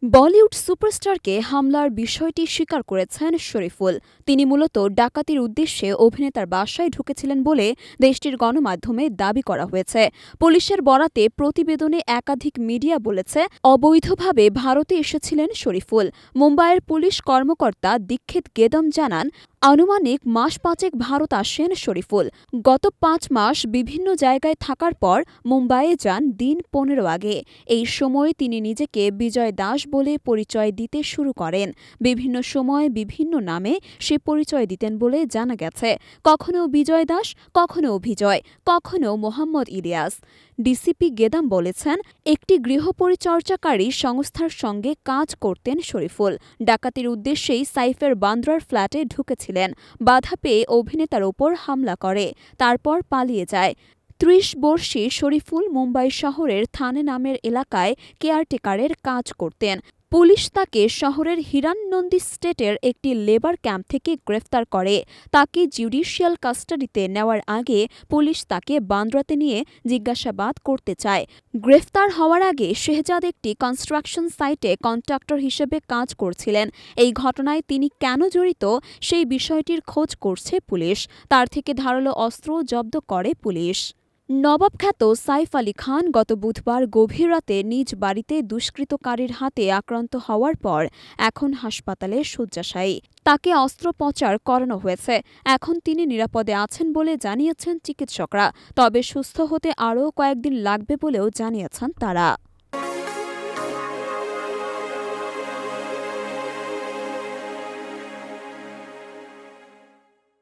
বলিউড সুপারস্টারকে হামলার বিষয়টি স্বীকার করেছেন শরীফুল। তিনি মূলত ডাকাতির উদ্দেশ্যে অভিনেতার বাসায় ঢুকেছিলেন বলে দেশটির গণমাধ্যমে দাবি করা হয়েছে। পুলিশের বরাতে প্রতিবেদনে একাধিক মিডিয়া বলেছে, অবৈধভাবে ভারতে এসেছিলেন শরীফুল। মুম্বাইয়ের পুলিশ কর্মকর্তা দীক্ষিত গেদম জানান, আনুমানিক মাস পাঁচেক ভারত আসেন শরীফুল। গত ৫ মাস বিভিন্ন জায়গায় থাকার পর মুম্বাইয়ে যান দিন ১৫ আগে। এই সময়ে তিনি নিজেকে বিজয় দাস বলে পরিচয় দিতে শুরু করেন। বিভিন্ন সময় বিভিন্ন নামে সে পরিচয় দিতেন বলে জানা গেছে। কখনো বিজয় দাস, কখনো বিজয়, কখনো মোহাম্মদ ইলিয়াস। ডিসিপি গেদাম বলেছেন, একটি গৃহপরিচর্যাকারী সংস্থার সঙ্গে কাজ করতেন শরীফুল। ডাকাতির উদ্দেশ্যেই সাইফের বান্দ্রার ফ্ল্যাটে ঢুকেছিলেন। বাধা পেয়ে অভিনেতার ওপর হামলা করে, তারপর পালিয়ে যায়। ৩০ বর্ষী শরীফুল মুম্বাই শহরের থানে নামের এলাকায় কেয়ারটেকারের কাজ করতেন। পুলিশ তাকে শহরের হিরানন্দী স্টেটের একটি লেবার ক্যাম্প থেকে গ্রেফতার করে। তাকে জুডিশিয়াল কাস্টাডিতে নেওয়ার আগে পুলিশ তাকে বান্দ্রাতে নিয়ে জিজ্ঞাসাবাদ করতে চায়। গ্রেফতার হওয়ার আগে শেহজাদ একটি কনস্ট্রাকশন সাইটে কন্ট্রাক্টর হিসেবে কাজ করছিলেন। এই ঘটনায় তিনি কেন জড়িত সেই বিষয়টির খোঁজ করছে পুলিশ। তার থেকে ধারালো অস্ত্র জব্দ করে পুলিশ। নবাব খ্যাত সাইফ আলী খান গত বুধবার গভীর রাতে নিজ বাড়িতে দুষ্কৃতকারীর হাতে আক্রান্ত হওয়ার পর এখন হাসপাতালে শয্যাশায়ী। তাকে অস্ত্রোপচার করানো হয়েছে। এখন তিনি নিরাপদে আছেন বলে জানিয়েছেন চিকিৎসকরা। তবে সুস্থ হতে আরও কয়েকদিন লাগবে বলেও জানিয়েছেন তারা।